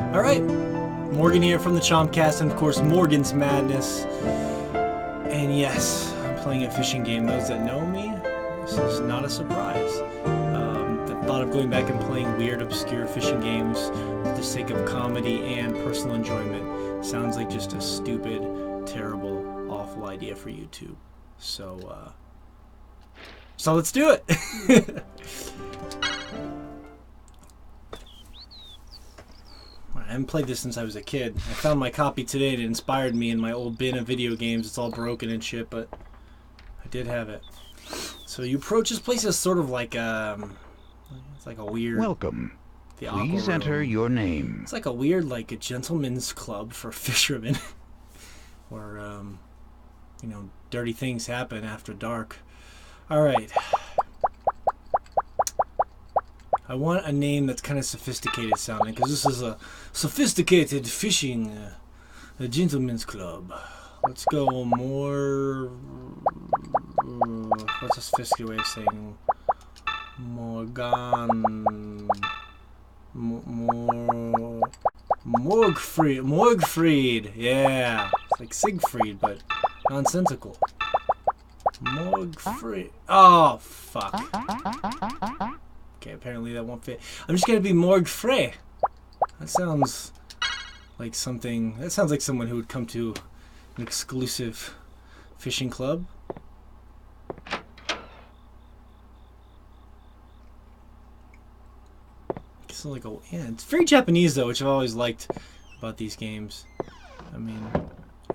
Alright, Morgan here from the Chompcast, and of course Morgan's Madness. And yes, I'm playing a fishing game. Those that know me, this is not a surprise. The thought of going back and playing weird, obscure fishing games for the sake of comedy and personal enjoyment sounds like just a stupid, terrible, awful idea for YouTube. So let's do it! I haven't played this since I was a kid. I found my copy today that inspired me in my old bin of video games. It's all broken and shit, but I did have it. So you approach this place as sort of like it's like a weird... Welcome. Please enter your name. It's like a weird, like a gentleman's club for fishermen. Where, you know, dirty things happen after dark. Alright. I want a name that's kind of sophisticated sounding, because this is a sophisticated fishing, a gentleman's club. Let's go more... what's a sophisticated way of saying? Morgfried, yeah. It's like Siegfried, but nonsensical. Morgfried. Oh, fuck. Okay, apparently that won't fit. I'm just gonna be Morgfried. That sounds like something... That sounds like someone who would come to an exclusive fishing club. It's like a... Yeah, it's very Japanese though, which I've always liked about these games. I mean,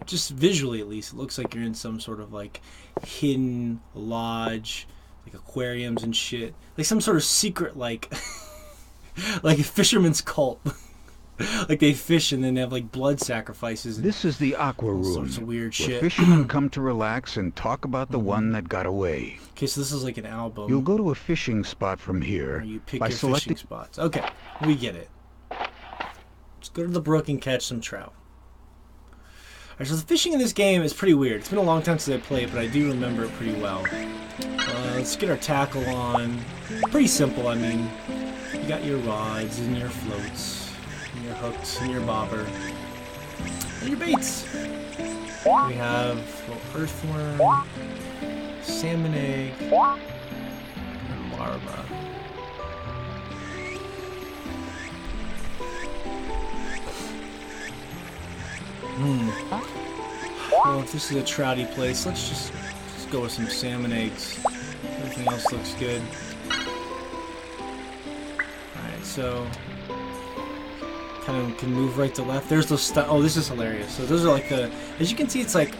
just visually at least, it looks like you're in some sort of like hidden lodge, like aquariums and shit, like some sort of secret, like like a fisherman's cult. Like they fish and then they have like blood sacrifices. This is the aqua room. All sorts of weird shit. Fishermen come to relax and talk about the one that got away. Okay, so this is like an album. You'll go to a fishing spot from here. You pick by your selecting fishing spots. Okay, we get it. Let's go to the brook and catch some trout. Alright, so the fishing in this game is pretty weird. It's been a long time since I played, but I do remember it pretty well. Let's get our tackle on. Pretty simple, I mean. You got your rods and your floats, and your hooks and your bobber, and your baits. We have a little earthworm, salmon egg, and larva. Well, if this is a trouty place, let's just go with some salmon eggs. Everything else looks good. Alright, so kind of can move right to left. There's those oh, this is hilarious. So those are like the... As you can see, it's like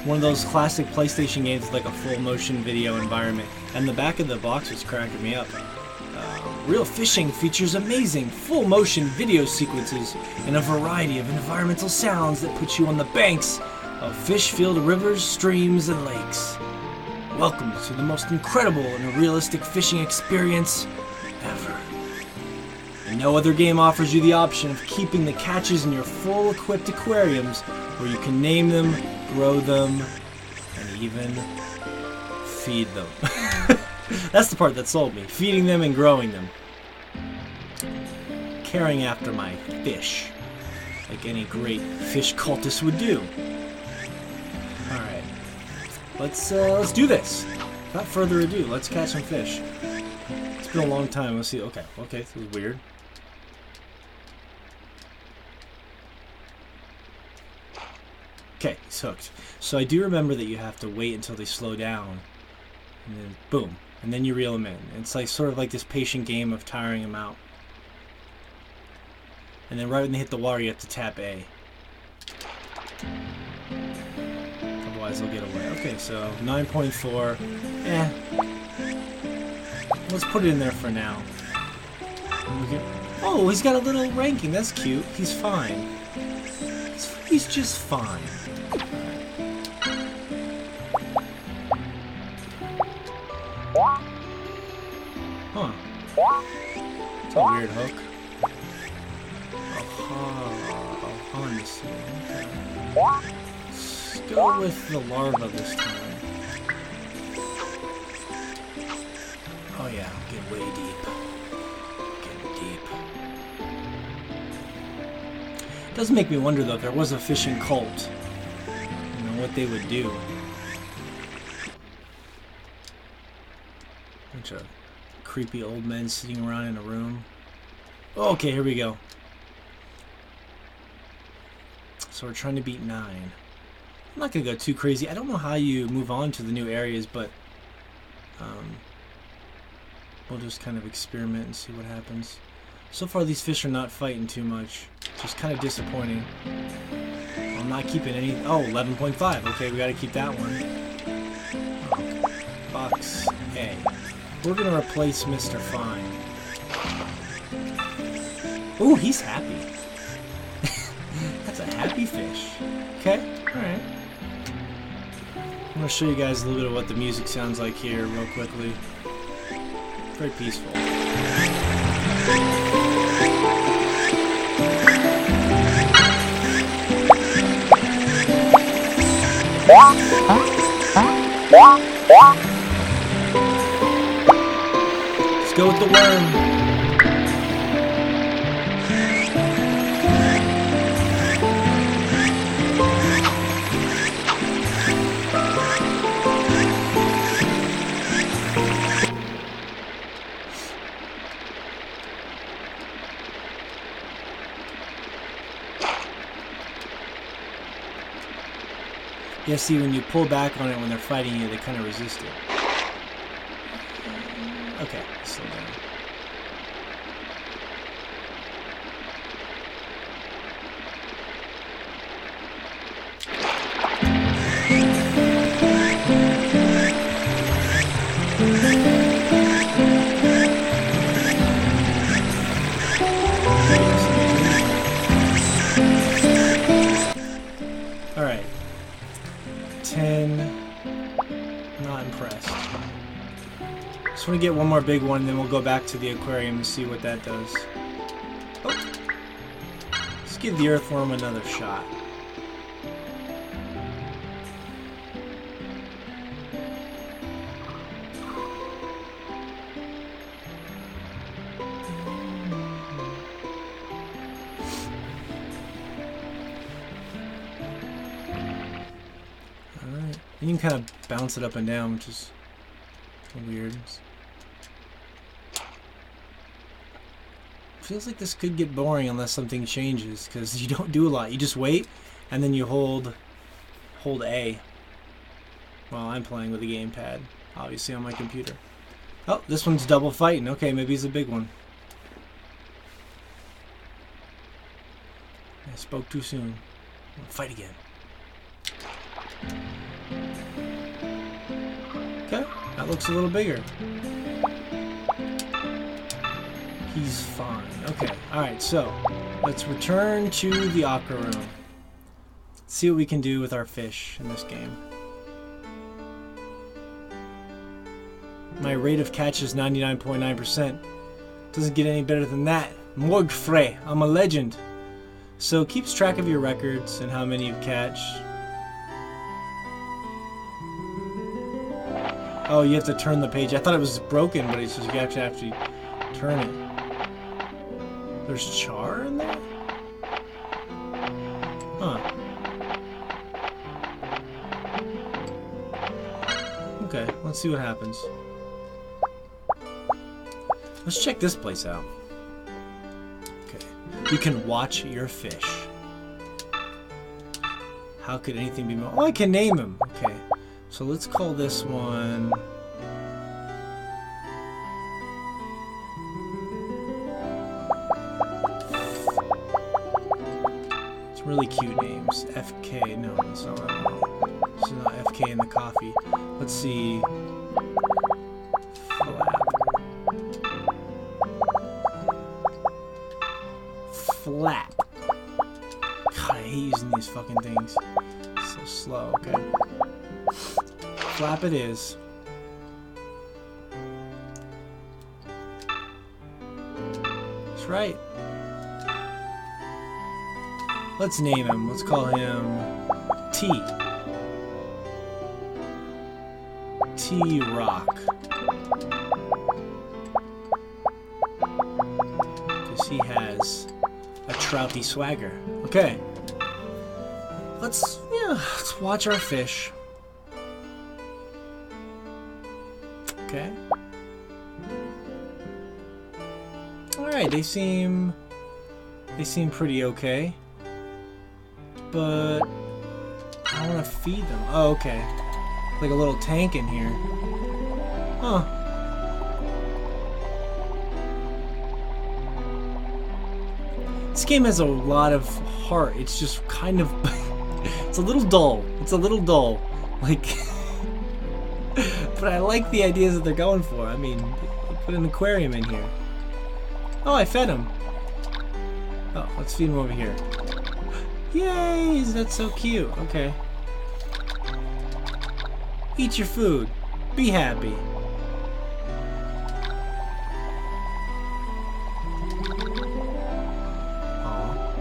one of those classic PlayStation games with like a full motion video environment. And the back of the box was cracking me up. Real Fishing features amazing full motion video sequences and a variety of environmental sounds that put you on the banks of fish-filled rivers, streams, and lakes. Welcome to the most incredible and realistic fishing experience ever. And no other game offers you the option of keeping the catches in your full equipped aquariums where you can name them, grow them, and even feed them. That's the part that sold me. Feeding them and growing them. Caring after my fish. Like any great fish cultist would do. Alright. Let's do this. Without further ado, let's catch some fish. It's been a long time. Let's see. Okay, this is weird. Okay, he's hooked. So I do remember that you have to wait until they slow down. And then boom. And then you reel them in. It's like sort of like this patient game of tiring them out. And then right when they hit the water, you have to tap A. Otherwise they'll get away. Okay, so 9.4. Let's put it in there for now. Oh, he's got a little ranking. That's cute. He's fine. He's just fine. Huh. It's a weird hook. I'll harness you. Okay. Let's go with the larva this time. Oh yeah, get way deep. Get deep. It does make me wonder though if there was a fishing cult, you know, what they would do. Bunch of creepy old men sitting around in a room. Oh, okay, here we go. So we're trying to beat 9. I'm not gonna go too crazy. I don't know how you move on to the new areas, but we'll just kind of experiment and see what happens. So far, these fish are not fighting too much. Just kind of disappointing. I'm not keeping any. Oh, 11.5. Okay, we got to keep that one. Oh, box A. We're gonna replace Mr. Fine. Ooh, he's happy. That's a happy fish. Okay, all right. I'm gonna show you guys a little bit of what the music sounds like here, real quickly. Very peaceful. Let's go with the worm. Yeah, see, when you pull back on it when they're fighting you, they kind of resist it. Okay, slow down. Alright. 10. Not impressed. Just want to get one more big one, then we'll go back to the aquarium and see what that does. Oh. Let's give the earthworm another shot. You can kind of bounce it up and down, which is weird. Feels like this could get boring unless something changes, because you don't do a lot. You just wait, and then you hold A while I'm playing with the gamepad, obviously on my computer. Oh, this one's double fighting. Okay, maybe it's a big one. I spoke too soon. We'll fight again. Okay, that looks a little bigger. He's fine. Okay, alright, so let's return to the aqua room. See what we can do with our fish in this game. My rate of catch is 99.9%. Doesn't get any better than that. Morgfrey, I'm a legend. So it keeps track of your records and how many you've catched. Oh, you have to turn the page. I thought it was broken, but it says you have to actually turn it. There's char in there? Huh. Okay, let's see what happens. Let's check this place out. Okay. You can watch your fish. How could anything be more? Oh, I can name him. Okay. So let's call this one... It's really cute names. FK. No, it's not that one. This is not FK in the coffee. Let's see... Flap. God, I hate using these fucking things. It's so slow, okay. Flap it is. That's right. Let's name him. Let's call him T. T-Rock. Because he has a trouty swagger. Okay. Let's watch our fish. Okay. Alright, they seem pretty okay. But I want to feed them. Oh, okay. Like a little tank in here. Huh. This game has a lot of heart. It's just kind of... it's a little dull. It's a little dull. Like... but I like the ideas that they're going for. I mean, put an aquarium in here. Oh, I fed him. Oh, let's feed him over here. Yay! That's so cute. Okay. Eat your food. Be happy. Aw.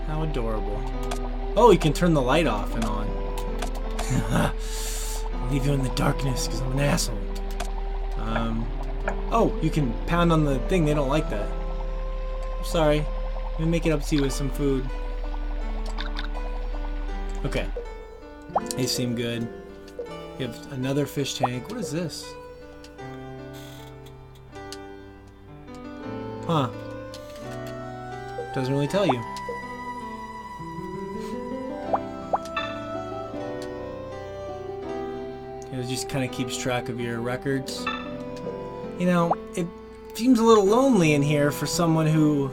How adorable. Oh, you can turn the light off and on. I'll leave you in the darkness because I'm an asshole. Oh, you can pound on the thing. They don't like that. I'm sorry. Let me make it up to you with some food. Okay. They seem good. You have another fish tank. What is this? Huh. Doesn't really tell you. It just kind of keeps track of your records. You know, it seems a little lonely in here for someone who...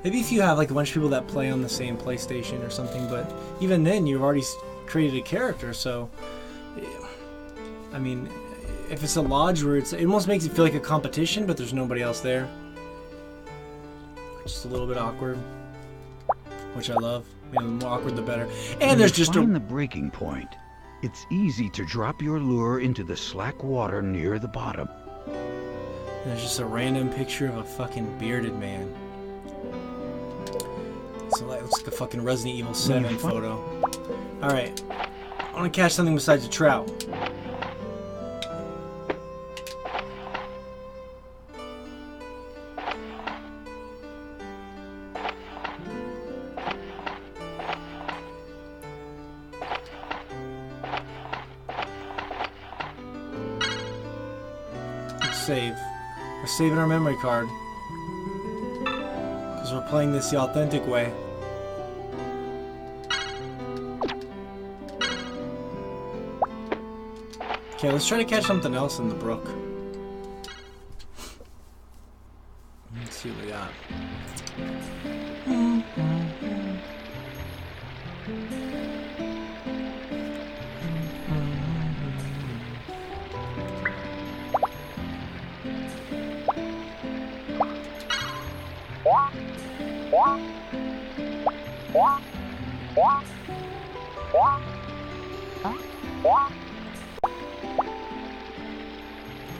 Maybe if you have like a bunch of people that play on the same PlayStation or something, but even then you've already created a character, so... I mean, if it's a lodge where it almost makes it feel like a competition, but there's nobody else there. Just a little bit awkward. Which I love. You know, the more awkward the better. And When there's you just find the breaking point, it's easy to drop your lure into the slack water near the bottom. There's just a random picture of a fucking bearded man. So that looks like a fucking Resident Evil 7 photo. Alright. I want to catch something besides a trout. Let's save. We're saving our memory card. Because we're playing this the authentic way. Okay, let's try to catch something else in the brook. Let's see what we got.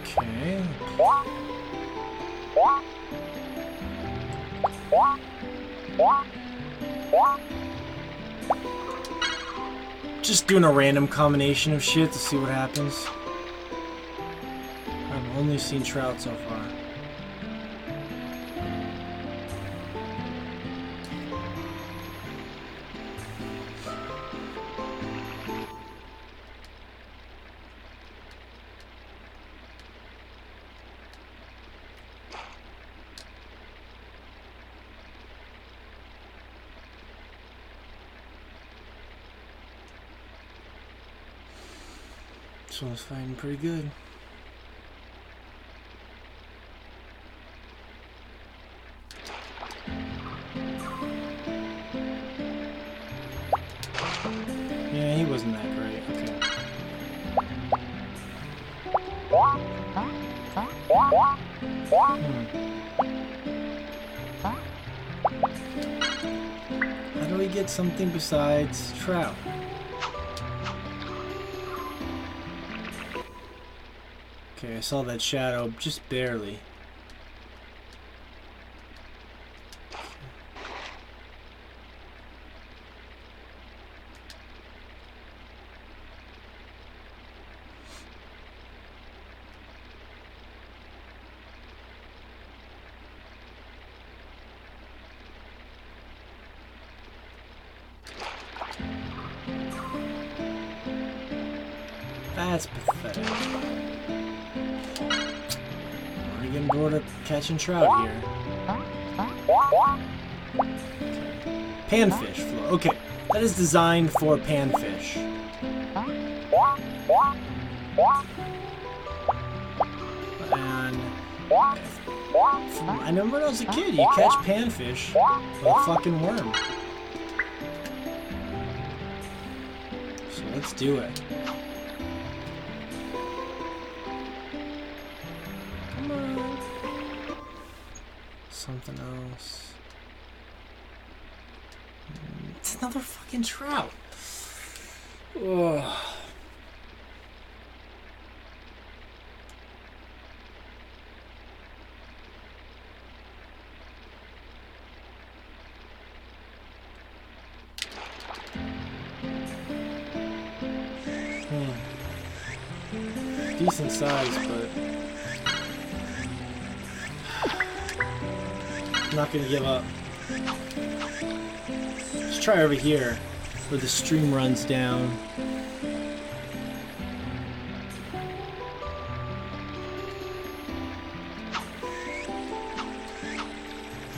Okay. Just doing a random combination of shit to see what happens. I've only seen trout so far. This one's fighting pretty good. Yeah, he wasn't that great. Okay. How do we get something besides trout? Okay, I saw that shadow just barely. That's pathetic. Already getting bored of catching trout here. Panfish flow. Okay, that is designed for panfish. And I remember when I was a kid, you catch panfish with a fucking worm. So let's do it. Come on. Something else. It's another fucking trout. Ugh. Decent size, but I'm not gonna give up. Let's try over here, where the stream runs down.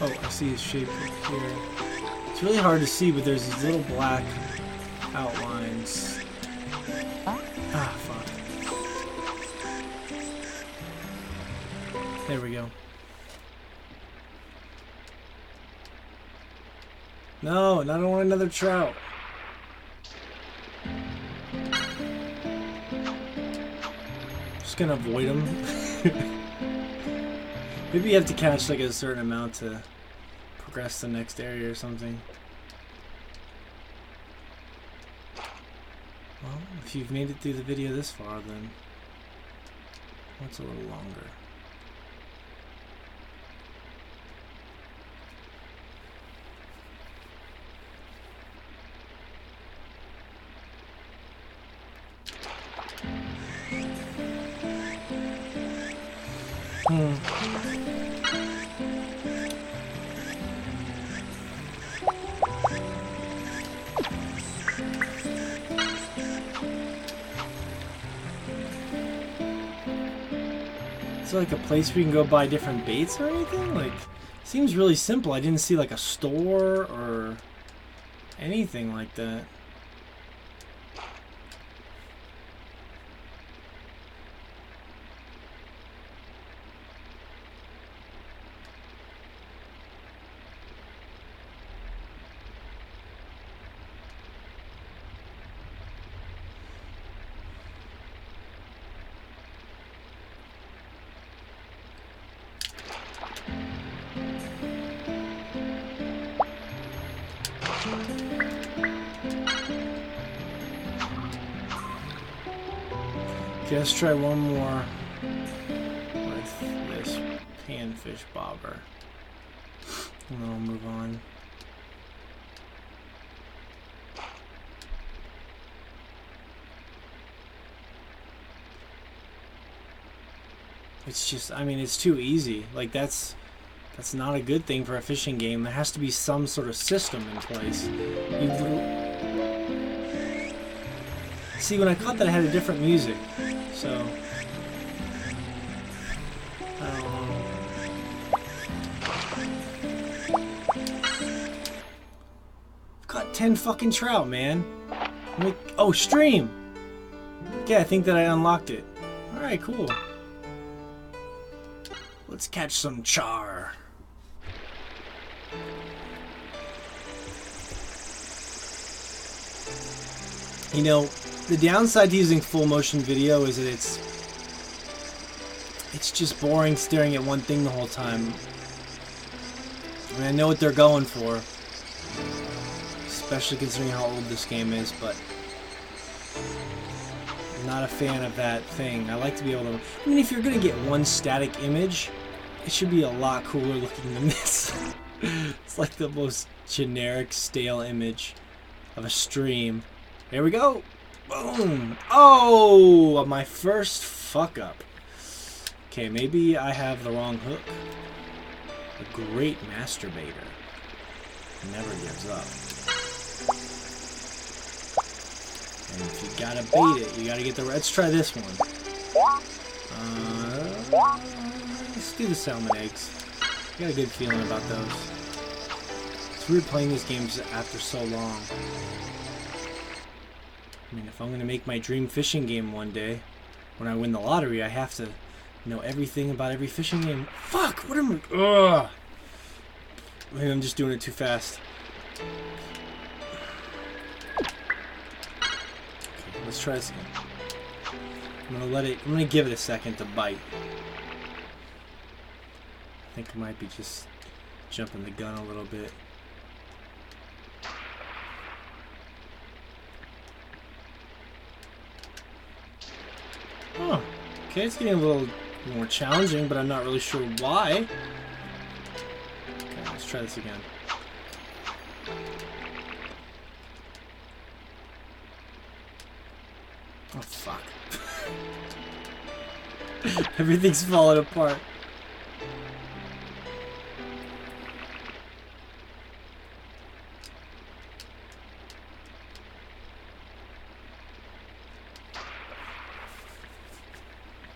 Oh, I see his shape here. It's really hard to see, but there's these little black outlines. Ah, fuck. There we go. No, I don't want another trout. Just gonna avoid them. Maybe you have to catch like a certain amount to progress to the next area or something. Well, if you've made it through the video this far, then what's a little longer? Is there like a place where you can go buy different baits or anything? Like, seems really simple. I didn't see like a store or anything like that. Okay, let's try one more with this panfish bobber. And then we'll move on. It's just, I mean, it's too easy. Like, that's not a good thing for a fishing game. There has to be some sort of system in place. See, when I caught that, I had a different music. So, I don't know. I've caught 10 fucking trout, man. Oh, stream! Okay, I think that I unlocked it. Alright, cool. Let's catch some char. You know, the downside to using full motion video is that it's just boring staring at one thing the whole time. I mean, I know what they're going for, especially considering how old this game is, but I'm not a fan of that thing. I like to be able to, I mean, if you're gonna get one static image, it should be a lot cooler looking than this. It's like the most generic, stale image of a stream. There we go. Boom. Oh, my first fuck up. Okay, maybe I have the wrong hook. A great masturbator. Never gives up. And if you gotta bait it, you gotta get the... Let's try this one. Let's do the salmon eggs. I got a good feeling about those. It's weird playing these games after so long. I mean, if I'm gonna make my dream fishing game one day, when I win the lottery, I have to know everything about every fishing game. Fuck! What am I... Ugh! Maybe I'm just doing it too fast. Okay, let's try this again. I'm gonna give it a second to bite. I think I might be just jumping the gun a little bit. Oh, okay, it's getting a little more challenging, but I'm not really sure why. Okay, let's try this again. Oh, fuck. Everything's falling apart.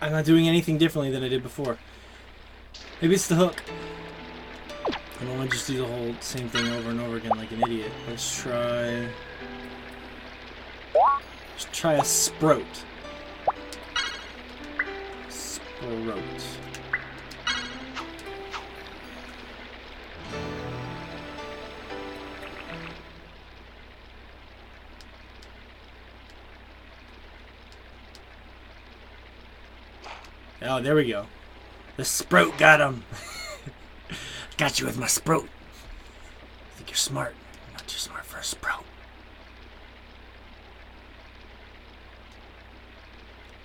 I'm not doing anything differently than I did before. Maybe it's the hook. I don't want to just do the whole same thing over and over again like an idiot. Let's try... Let's try a sprout. Sprout. Oh, there we go. The sprout got him. Got you with my sprout. I think you're smart. You're not too smart for a sprout.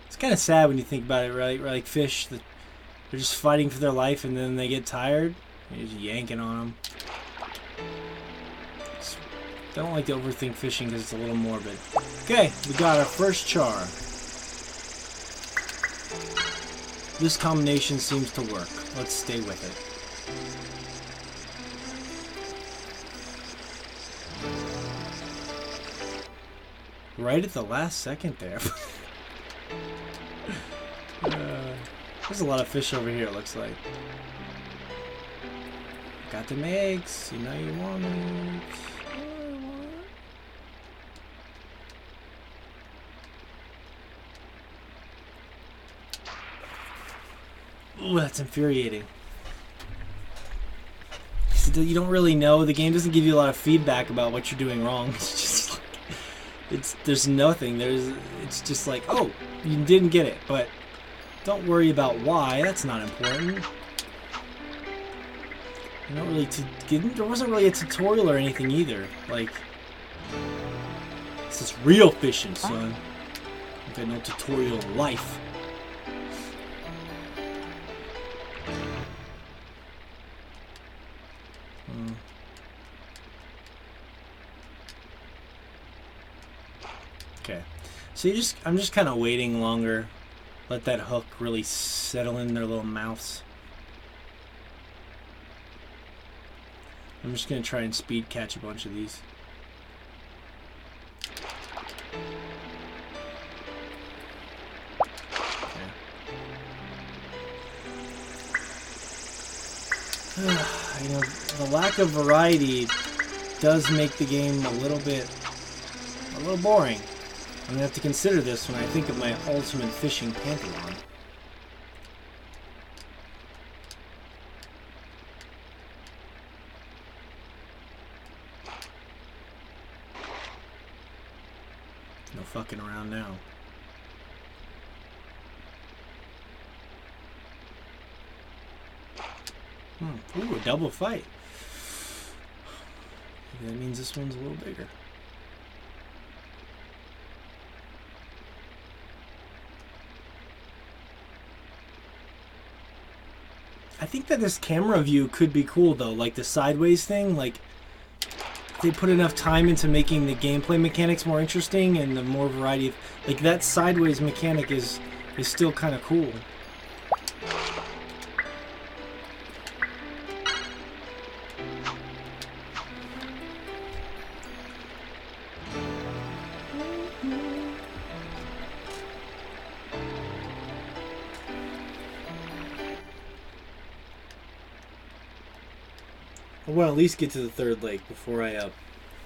It's kind of sad when you think about it, right? Like fish, they're just fighting for their life, and then they get tired. You're just yanking on them. I don't like to overthink fishing because it's a little morbid. Okay, we got our first char. This combination seems to work. Let's stay with it. Right at the last second there. There's a lot of fish over here, it looks like. Got them eggs. You know you want it. Ooh, that's infuriating. You don't really know. The game doesn't give you a lot of feedback about what you're doing wrong. It's just like, there's nothing. It's just like, oh, you didn't get it, but don't worry about why. That's not important. You don't really there wasn't really a tutorial or anything either. Like, this is real fishing, son. I've got no tutorial in life. Okay, so I'm just kind of waiting longer. Let that hook really settle in their little mouths. I'm just gonna try and speed catch a bunch of these. Okay. You know, the lack of variety does make the game a little boring. I'm gonna have to consider this when I think of my ultimate fishing pantheon. No fucking around now. Ooh, a double fight. Maybe that means this one's a little bigger. I think that this camera view could be cool though, like the sideways thing. Like, if they put enough time into making the gameplay mechanics more interesting and the more variety of, like, that sideways mechanic is still kind of cool. I want to at least get to the third lake before I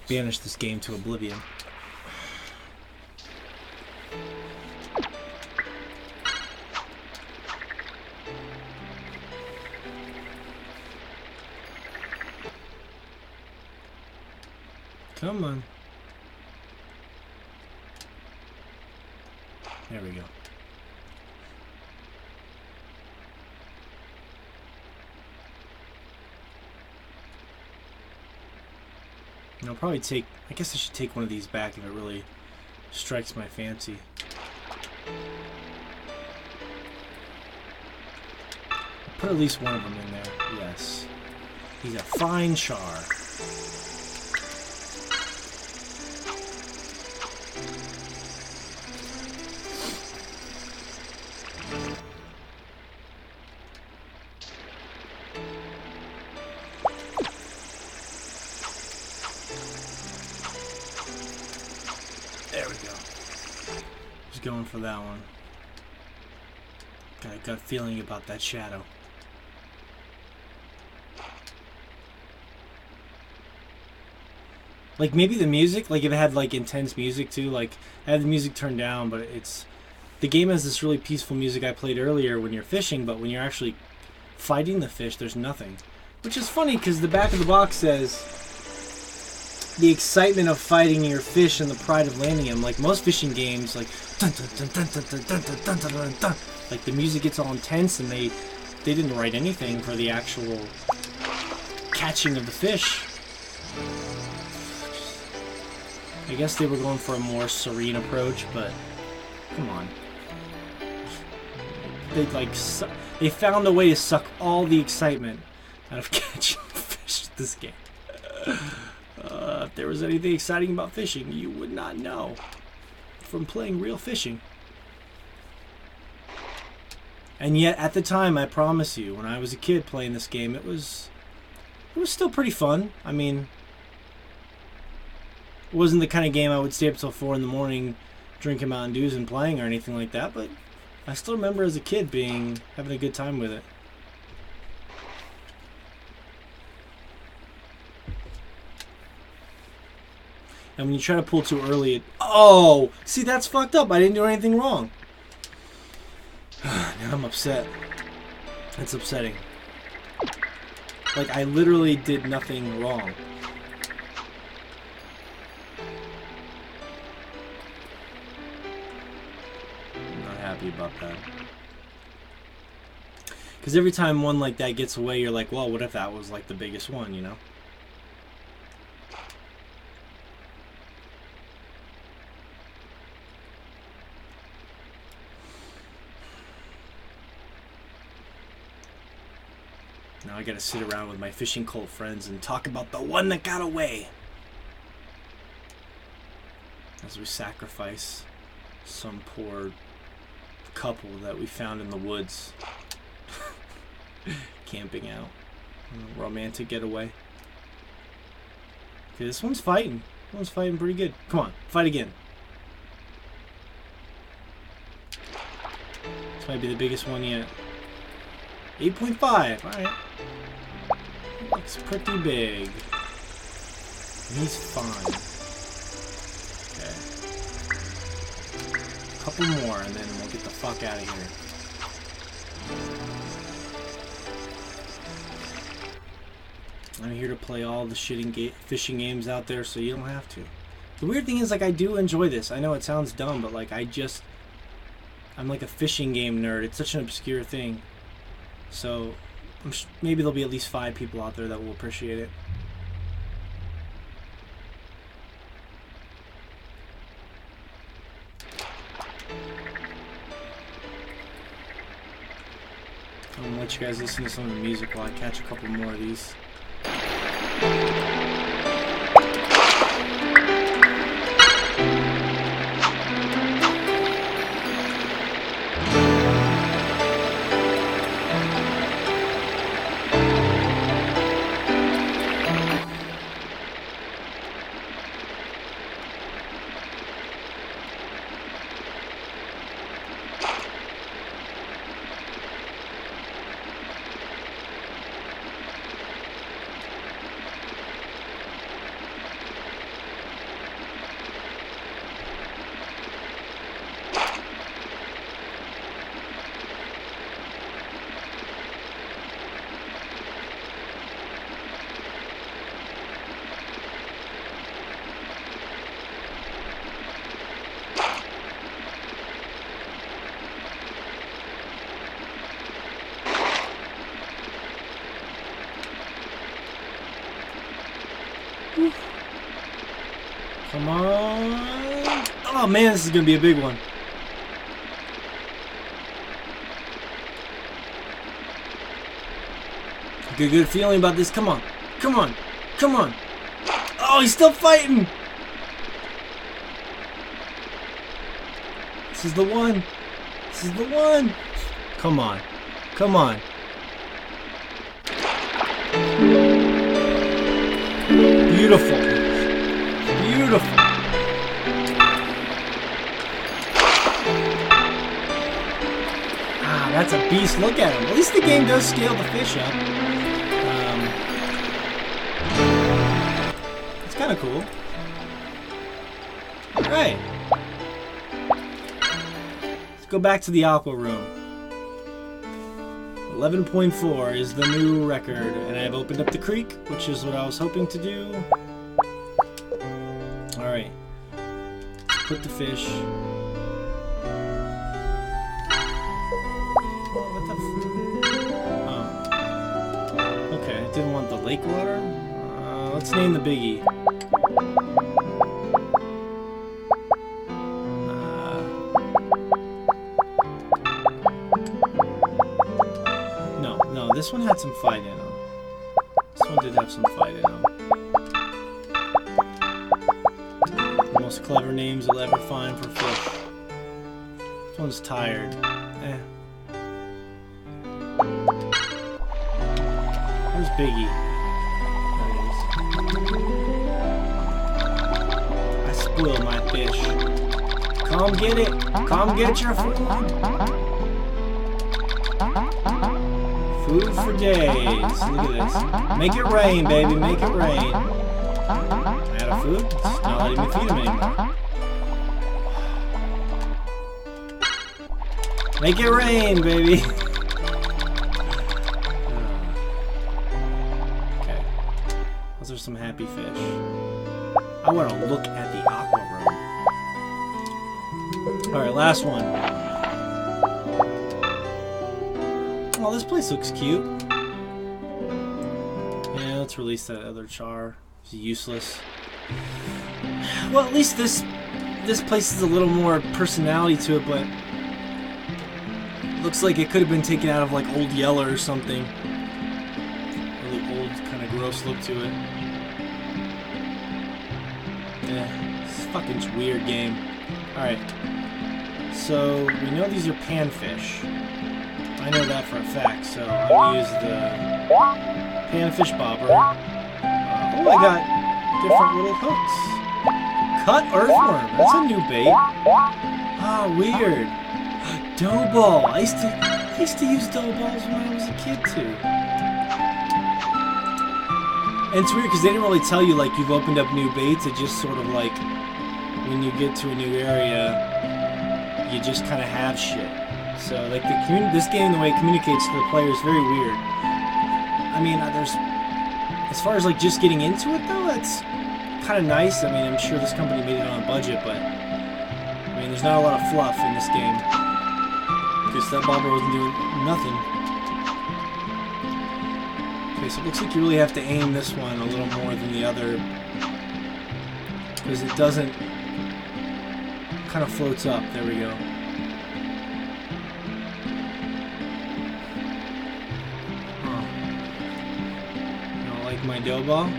banish this game to oblivion. Come on. There we go. And I'll probably take... I guess I should take one of these back if it really strikes my fancy. Put at least one of them in there. Yes. He's a fine char. There we go. Just going for that one. Got a gut feeling about that shadow. Like, maybe the music, like, if it had, like, intense music, too, like, I had the music turned down, but it's... The game has this really peaceful music I played earlier when you're fishing, but when you're actually fighting the fish, there's nothing. Which is funny, because the back of the box says... The excitement of fighting your fish and the pride of landing them. Like, most fishing games, like... Dun, dun, dun, dun, dun, dun, dun, dun, dun, dun, dun, dun. Like, the music gets all intense, and they didn't write anything for the actual catching of the fish. I guess they were going for a more serene approach, but come on. They they found a way to suck all the excitement out of catching fish with this game. If there was anything exciting about fishing, you would not know from playing real fishing. And yet, at the time, I promise you, when I was a kid playing this game, it was still pretty fun. I mean, it wasn't the kind of game I would stay up till 4 in the morning drinking Mountain Dews and playing or anything like that, but I still remember as a kid having a good time with it. And when you try to pull too early, oh! See, that's fucked up. I didn't do anything wrong. Now I'm upset. It's upsetting. Like, I literally did nothing wrong. I'm not happy about that. Because every time one like that gets away, you're like, well, what if that was like the biggest one, you know? Now I gotta sit around with my fishing cult friends and talk about the one that got away. As we sacrifice some poor couple that we found in the woods. Camping out. Romantic getaway. Okay, this one's fighting. This one's fighting pretty good. Come on, fight again. This might be the biggest one yet. 8.5. Alright. Looks pretty big. And he's fine. Okay. A couple more and then we'll get the fuck out of here. I'm here to play all the fishing games out there so you don't have to. The weird thing is, like, I do enjoy this. I know it sounds dumb, but, like, I'm like a fishing game nerd. It's such an obscure thing. So, maybe there'll be at least 5 people out there that will appreciate it. I'm gonna let you guys listen to some of the music while I catch a couple more of these. Come on. Oh man, this is gonna be a big one. Good feeling about this. Come on. Come on. Come on. Oh, he's still fighting. This is the one. This is the one. Come on. Come on. Beautiful. Beautiful. Ah, that's a beast. Look at him. At least the game does scale the fish up. It's kind of cool. Alright. Let's go back to the aqua room. 11.4 is the new record, and I've opened up the creek, which is what I was hoping to do. Alright. Put the fish. What the oh. Okay, I didn't want the lake water. Let's name the biggie. No, this one had some fight in him. This one did have some fight in him. The most clever names you'll ever find for fish. This one's tired. Eh. Where's Biggie? There he is. I spoiled my fish. Come get it. Come get your food. Food for days. Look at this. Make it rain, baby. Make it rain. Out of food? It's not letting me feed him anymore. Make it rain, baby. Okay. Those are some happy fish. I want to look at the aqua room. Alright, last one. Oh, this place looks cute. Yeah, let's release that other char. It's useless. Well, at least this place has a little more personality to it, but looks like it could have been taken out of like Old Yeller or something. Really old, kind of gross look to it. Yeah, it's a fucking weird game. Alright. So, we know these are panfish. I know that for a fact, so I'll use the panfish bobber. Oh, I got different little hooks. Cut earthworm. That's a new bait. Ah, weird. Dough ball. I used to use dough balls when I was a kid too. And it's weird because they didn't really tell you like you've opened up new baits. It just sort of like when you get to a new area, you just kind of have shit. So like this game, the way it communicates to the player is very weird. I mean, as far as like just getting into it though, it's kind of nice. I mean, I'm sure this company made it on a budget, but I mean, there's not a lot of fluff in this game. Because that bobber wasn't doing nothing. Okay, so it looks like you really have to aim this one a little more than the other. Because it doesn't... kind of floats up. There we go. Huh. You don't like my dough ball?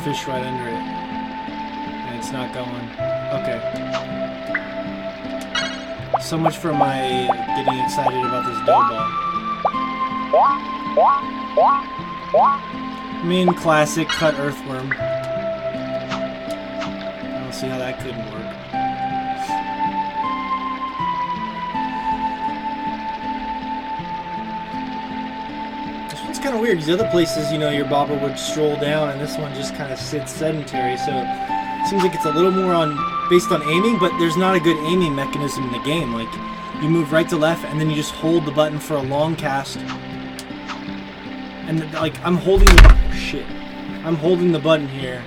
Fish right under it, and it's not going. Okay. So much for my getting excited about this dough ball. I mean, classic cut earthworm. I don't see how that couldn't work. It's kind of weird because other places, you know, your bobber would stroll down, and this one just kind of sits sedentary. So it seems like it's a little more based on aiming, but there's not a good aiming mechanism in the game. Like you move right to left, and then you just hold the button for a long cast. And like I'm holding shit. I'm holding the button here.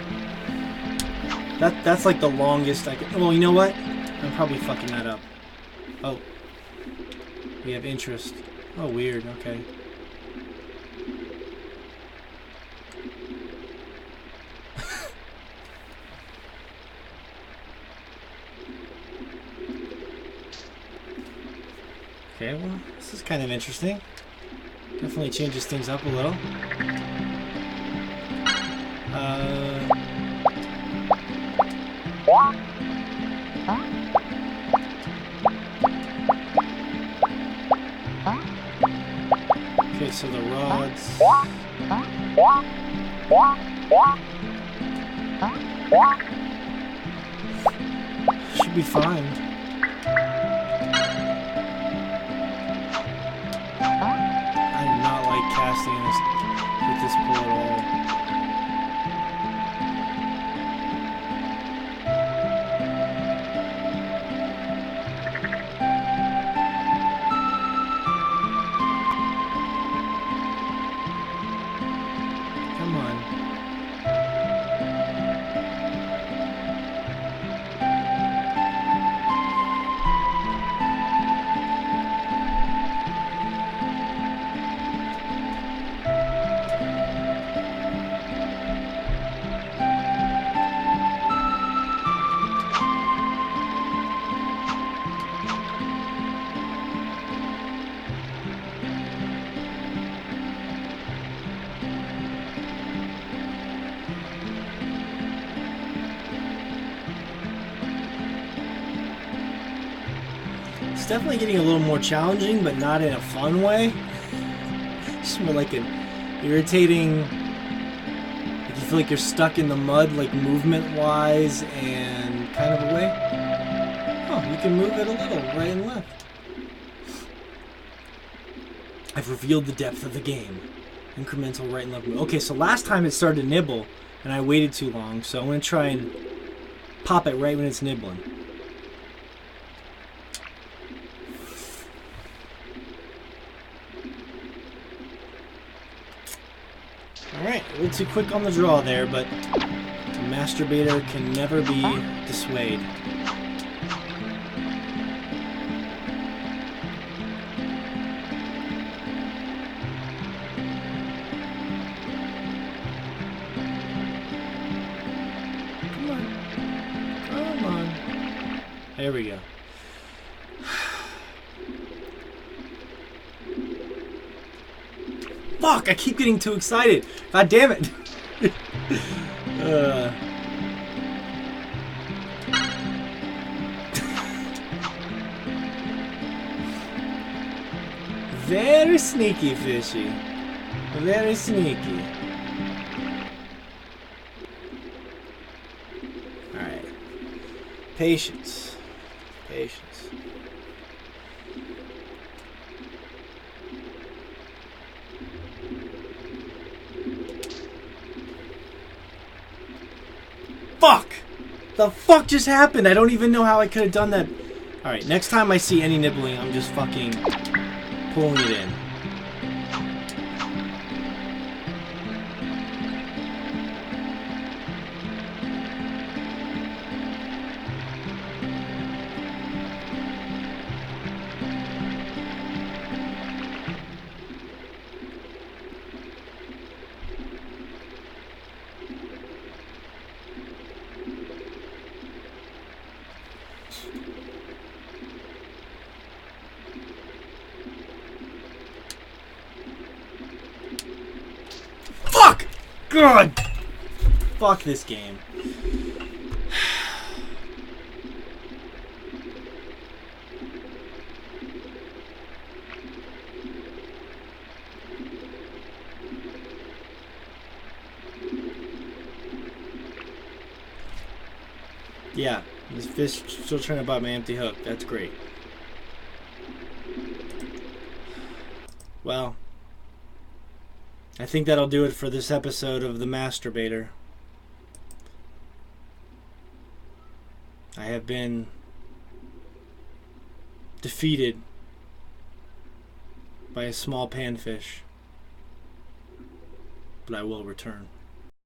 That's like the longest I can. Well, you know what? I'm probably fucking that up. Oh. We have interest. Oh, weird. Okay. Okay, well, this is kind of interesting. Definitely changes things up a little. Okay, so the rods. Should be fine. I do not like casting this with this pull at all. Come on. It's definitely getting a little more challenging, but not in a fun way. Just more like an irritating, like you feel like you're stuck in the mud, like movement-wise, and kind of a way. Oh, you can move it a little, right and left. I've revealed the depth of the game. Incremental right and left move. Okay, so last time it started to nibble, and I waited too long, so I'm going to try and pop it right when it's nibbling. Alright, a little too quick on the draw there, but the masturbator can never be dissuaded. Come on. Come on. There we go. Fuck, I keep getting too excited. God damn it. Very sneaky, fishy. Very sneaky. Alright. Patience. Patience. Fuck! The fuck just happened? I don't even know how I could have done that. Alright, next time I see any nibbling, I'm just fucking pulling it in. Fuck! God! Fuck this game. Yeah, this fish still trying to bite my empty hook. That's great. Well, I think that'll do it for this episode of The Masturbator. I have been defeated by a small panfish, but I will return.